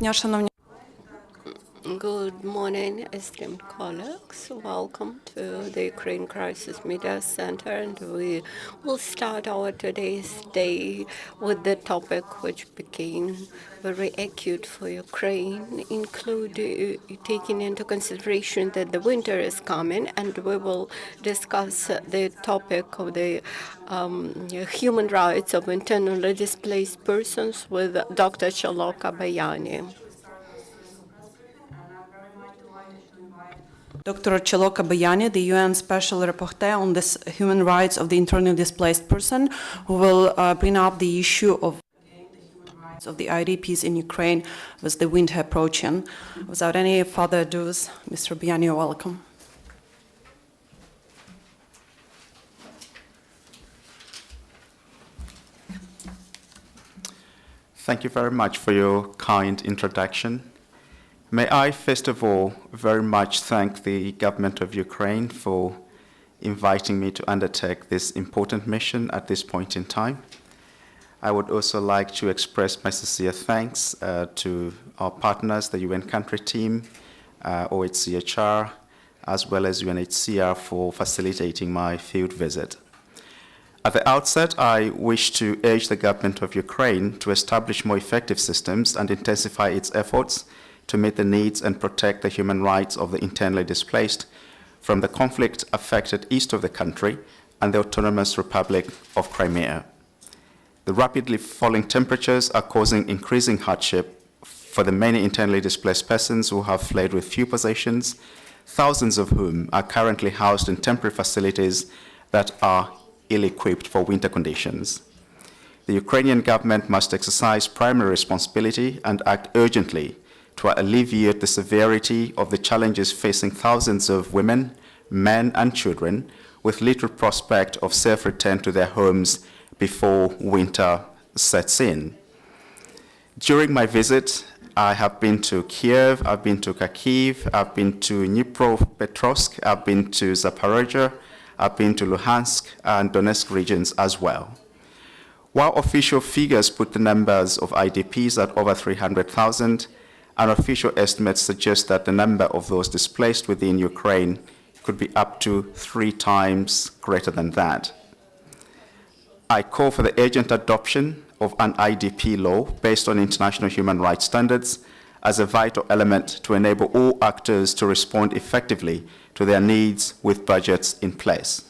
дня, шановні. Good morning, esteemed colleagues. Welcome to the Ukraine Crisis Media Center, and we will start our today's day with the topic which became very acute for Ukraine, including taking into consideration that the winter is coming, and we will discuss the topic of the human rights of internally displaced persons with Dr. Chaloka Beyani. Dr. Chaloka Beyani, the UN Special Rapporteur on the human rights of the internally displaced person, who will bring up the issue of the IDPs in Ukraine with the winter approaching. Without any further ado, Mr. Beyani, you're welcome. Thank you very much for your kind introduction. May I, first of all, very much thank the government of Ukraine for inviting me to undertake this important mission at this point in time. I would also like to express my sincere thanks to our partners, the UN country team, OHCHR, as well as UNHCR for facilitating my field visit. At the outset, I wish to urge the government of Ukraine to establish more effective systems and intensify its efforts to meet the needs and protect the human rights of the internally displaced from the conflict-affected east of the country and the Autonomous Republic of Crimea. The rapidly falling temperatures are causing increasing hardship for the many internally displaced persons who have fled with few possessions, thousands of whom are currently housed in temporary facilities that are ill-equipped for winter conditions. The Ukrainian government must exercise primary responsibility and act urgently to alleviate the severity of the challenges facing thousands of women, men, and children with little prospect of safe return to their homes before winter sets in. During my visit, I have been to Kiev, I've been to Kharkiv, I've been to Dnipropetrovsk, I've been to Zaporozhye, I've been to Luhansk and Donetsk regions as well. While official figures put the numbers of IDPs at over 300,000, unofficial estimates suggest that the number of those displaced within Ukraine could be up to 3 times greater than that. I call for the urgent adoption of an IDP law based on international human rights standards as a vital element to enable all actors to respond effectively to their needs with budgets in place.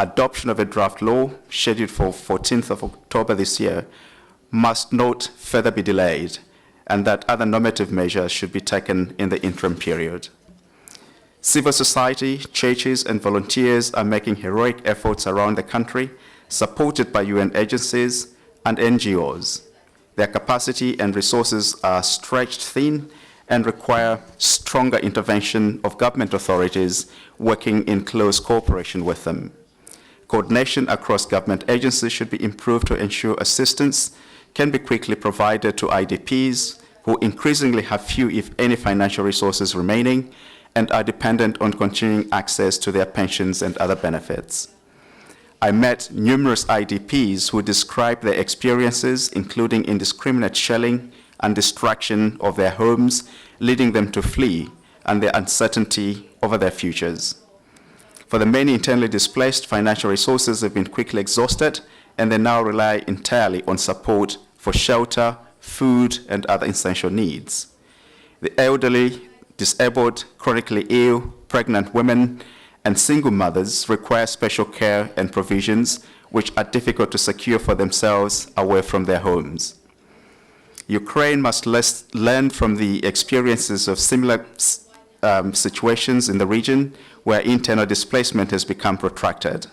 Adoption of a draft law, scheduled for 14th of October this year, must not further be delayed, and that other normative measures should be taken in the interim period. Civil society, churches, and volunteers are making heroic efforts around the country, supported by UN agencies and NGOs. Their capacity and resources are stretched thin and require stronger intervention of government authorities working in close cooperation with them. Coordination across government agencies should be improved to ensure assistance can be quickly provided to IDPs who increasingly have few, if any, financial resources remaining and are dependent on continuing access to their pensions and other benefits. I met numerous IDPs who described their experiences, including indiscriminate shelling and destruction of their homes, leading them to flee, and their uncertainty over their futures. For the many internally displaced, financial resources have been quickly exhausted, and they now rely entirely on support for shelter, food, and other essential needs. The elderly, disabled, chronically ill, pregnant women, and single mothers require special care and provisions which are difficult to secure for themselves away from their homes. Ukraine must learn from the experiences of similar situations in the region where internal displacement has become protracted.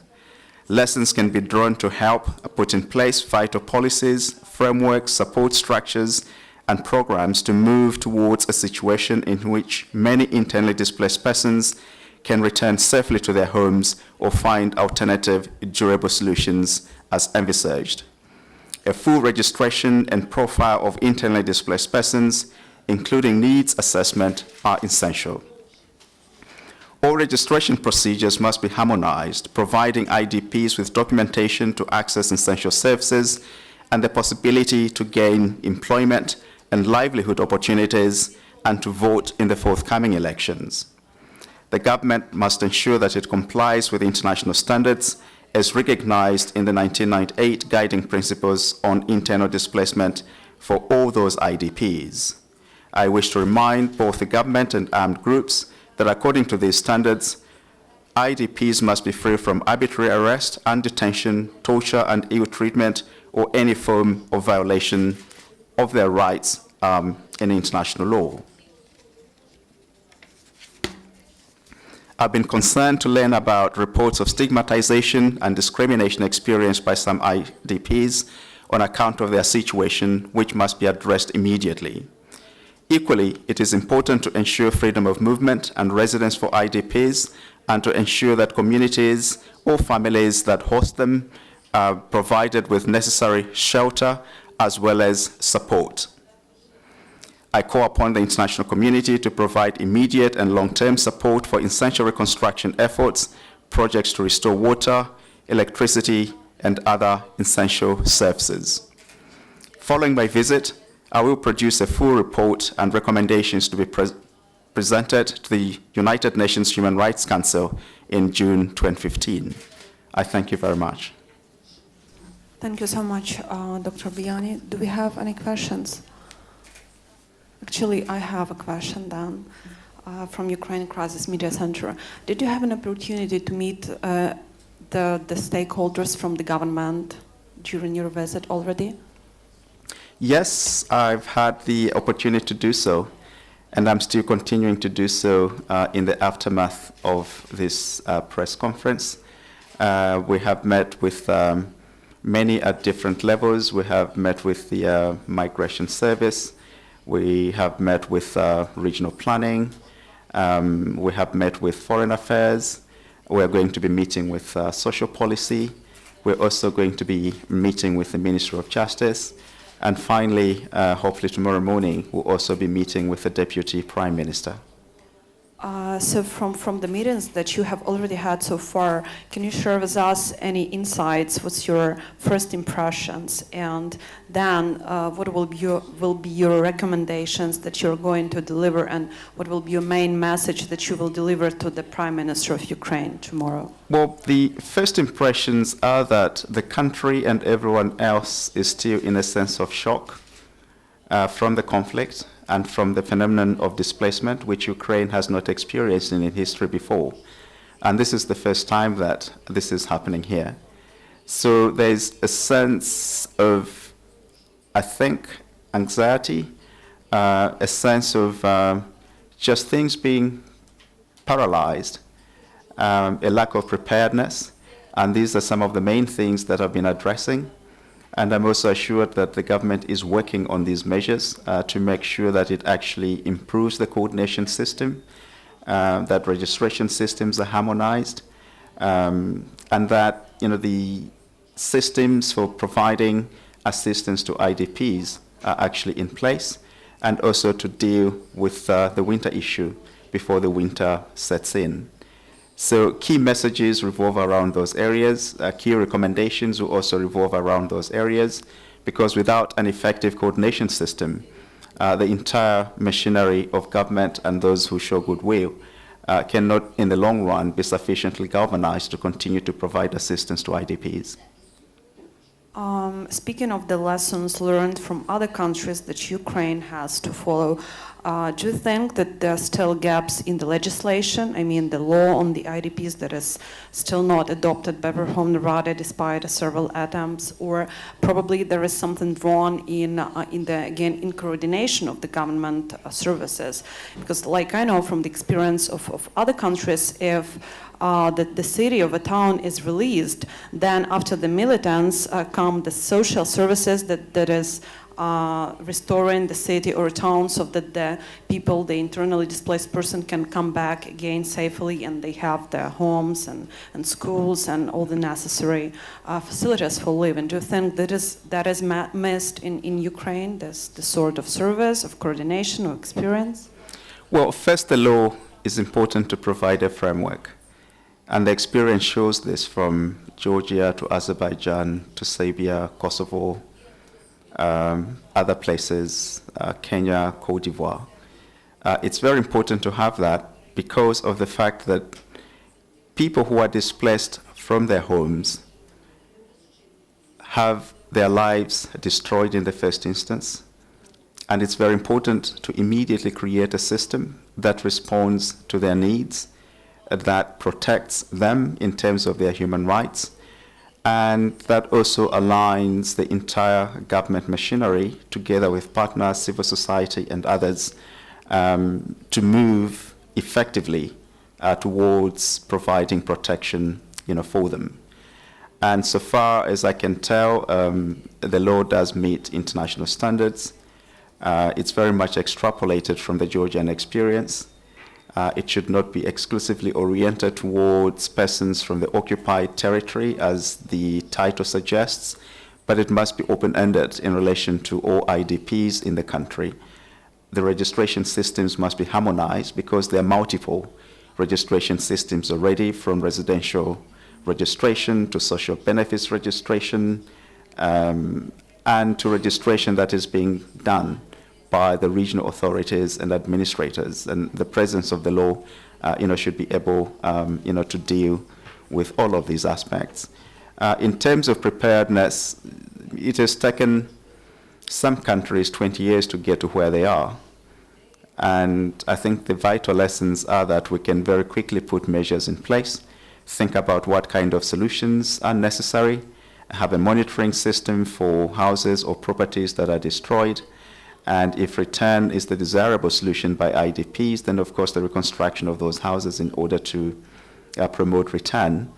Lessons can be drawn to help put in place vital policies, frameworks, support structures, and programs to move towards a situation in which many internally displaced persons can return safely to their homes or find alternative durable solutions as envisaged. A full registration and profile of internally displaced persons, including needs assessment, are essential. All registration procedures must be harmonized, providing IDPs with documentation to access essential services and the possibility to gain employment and livelihood opportunities, and to vote in the forthcoming elections. The government must ensure that it complies with international standards as recognized in the 1998 Guiding Principles on Internal Displacement for all those IDPs. I wish to remind both the government and armed groups that according to these standards, IDPs must be free from arbitrary arrest and detention, torture and ill treatment, or any form of violation of their rights in international law. I've been concerned to learn about reports of stigmatization and discrimination experienced by some IDPs on account of their situation, which must be addressed immediately. Equally, it is important to ensure freedom of movement and residence for IDPs and to ensure that communities or families that host them are provided with necessary shelter as well as support. I call upon the international community to provide immediate and long-term support for essential reconstruction efforts, projects to restore water, electricity, and other essential services. Following my visit, I will produce a full report and recommendations to be presented to the United Nations Human Rights Council in June 2015. I thank you very much. Thank you so much, Dr. Beyani. Do we have any questions? Actually, I have a question then from Ukraine Crisis Media Center. Did you have an opportunity to meet the stakeholders from the government during your visit already? Yes, I've had the opportunity to do so, and I'm still continuing to do so in the aftermath of this press conference. We have met with many at different levels. We have met with the Migration Service. We have met with regional planning. We have met with Foreign Affairs. We're going to be meeting with social policy. We're also going to be meeting with the Ministry of Justice. And finally, hopefully tomorrow morning, we'll also be meeting with the Deputy Prime Minister. So from the meetings that you have already had so far, can you share with us any insights? What's your first impressions? And then what will be your recommendations that you're going to deliver, and what will be your main message that you will deliver to the Prime Minister of Ukraine tomorrow? Well, the first impressions are that the country and everyone else is still in a sense of shock from the conflict and from the phenomenon of displacement, which Ukraine has not experienced in history before. And this is the first time that this is happening here. So there's a sense of, I think, anxiety, a sense of just things being paralyzed, a lack of preparedness, and these are some of the main things that I've been addressing. And I'm also assured that the government is working on these measures to make sure that it actually improves the coordination system, that registration systems are harmonized, and that the systems for providing assistance to IDPs are actually in place, and also to deal with the winter issue before the winter sets in. So key messages revolve around those areas. Key recommendations will also revolve around those areas, because without an effective coordination system, the entire machinery of government and those who show goodwill cannot, in the long run, be sufficiently galvanized to continue to provide assistance to IDPs. Speaking of the lessons learned from other countries that Ukraine has to follow, do you think that there are still gaps in the legislation? I mean, the law on the IDPs that is still not adopted by Verkhovna Rada despite several attempts, or probably there is something wrong in coordination of the government services? Because, like I know from the experience of other countries, if the city of a town is released, then after the militants come the social services that is restoring the city or town so that the people, the internally displaced person, can come back again safely, and they have their homes and schools and all the necessary facilities for living. Do you think that is missed in Ukraine, this sort of service of coordination or experience? Well, first, the law is important to provide a framework. And the experience shows this from Georgia to Azerbaijan to Serbia, Kosovo, other places, Kenya, Cote d'Ivoire. It's very important to have that because of the fact that people who are displaced from their homes have their lives destroyed in the first instance. And it's very important to immediately create a system that responds to their needs, that protects them in terms of their human rights, and that also aligns the entire government machinery together with partners, civil society, and others to move effectively towards providing protection, for them. And so far as I can tell, the law does meet international standards. It's very much extrapolated from the Georgian experience. It should not be exclusively oriented towards persons from the occupied territory, as the title suggests, but it must be open-ended in relation to all IDPs in the country. The registration systems must be harmonized because there are multiple registration systems already, from residential registration to social benefits registration, and to registration that is being done by the regional authorities and administrators. And the presence of the law, should be able, to deal with all of these aspects. In terms of preparedness, it has taken some countries 20 years to get to where they are. And I think the vital lessons are that we can very quickly put measures in place, think about what kind of solutions are necessary, have a monitoring system for houses or properties that are destroyed, and if return is the desirable solution by IDPs, then of course the reconstruction of those houses in order to promote return,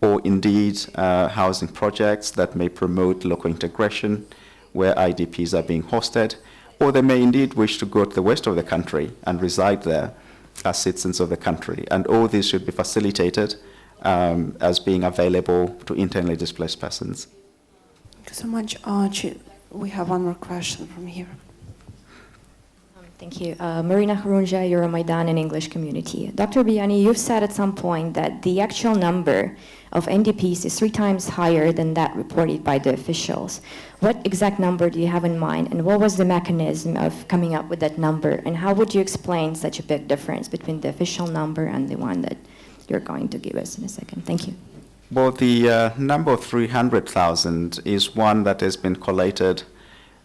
or indeed housing projects that may promote local integration where IDPs are being hosted, or they may indeed wish to go to the west of the country and reside there as citizens of the country. And all this should be facilitated as being available to internally displaced persons. Thank you so much, Archie. We have one more question from here. Thank you. Marina Harunja, Euromaidan and English Community. Dr. Beyani, you've said at some point that the actual number of NDPs is 3 times higher than that reported by the officials. What exact number do you have in mind, and what was the mechanism of coming up with that number, and how would you explain such a big difference between the official number and the one that you're going to give us in a second? Thank you. Well, the number of 300,000 is one that has been collated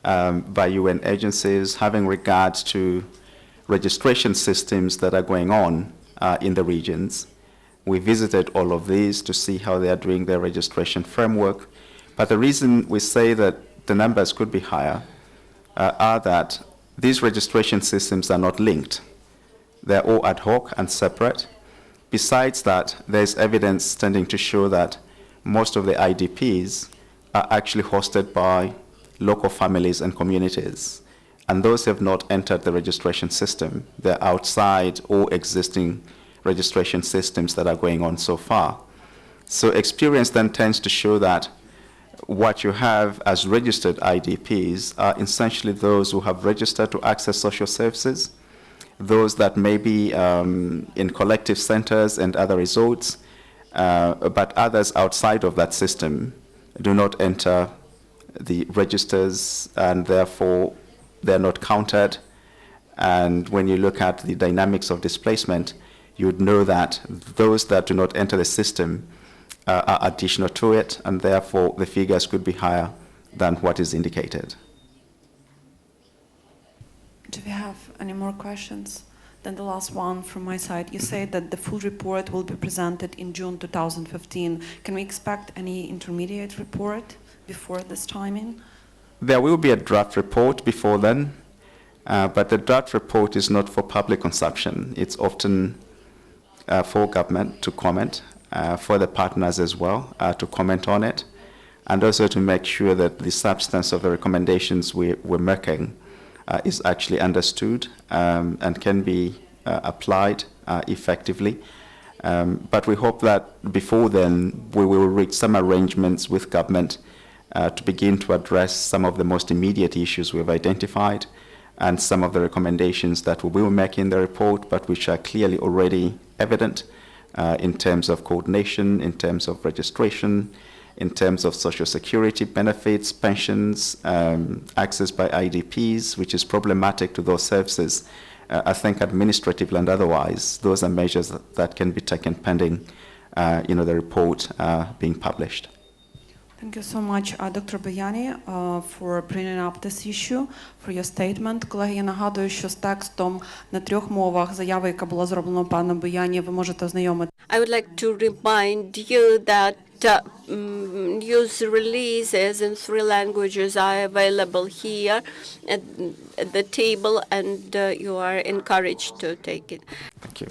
by UN agencies having regard to registration systems that are going on in the regions. We visited all of these to see how they are doing their registration framework. But the reason we say that the numbers could be higher are that these registration systems are not linked. They're all ad hoc and separate. Besides that, there's evidence tending to show that most of the IDPs are actually hosted by local families and communities, and those have not entered the registration system. They're outside all existing registration systems that are going on so far. So experience then tends to show that what you have as registered IDPs are essentially those who have registered to access social services, those that may be in collective centers and other resorts, but others outside of that system do not enter the registers, and therefore they're not counted. And when you look at the dynamics of displacement, you would know that those that do not enter the system are additional to it, and therefore the figures could be higher than what is indicated. Do we have any more questions? Then the last one from my side. You say that the full report will be presented in June 2015. Can we expect any intermediate report before this timing? There will be a draft report before then, but the draft report is not for public consumption. It's often for government to comment, for the partners as well to comment on it, and also to make sure that the substance of the recommendations we're making is actually understood and can be applied effectively. But we hope that before then we will reach some arrangements with government to begin to address some of the most immediate issues we've identified and some of the recommendations that we will make in the report, but which are clearly already evident in terms of coordination, in terms of registration, in terms of social security benefits, pensions, access by IDPs, which is problematic to those services. I think administratively and otherwise, those are measures that can be taken pending, the report being published. Thank you so much, Dr. Beyani, for bringing up this issue, for your statement. Колеги, я нагадую, що з текстом на 3 мовах заяви, яка була зроблена паном Беяні, ви можете ознайомити. I would like to remind you that news releases in 3 languages are available here at the table, and you are encouraged to take it. Thank you.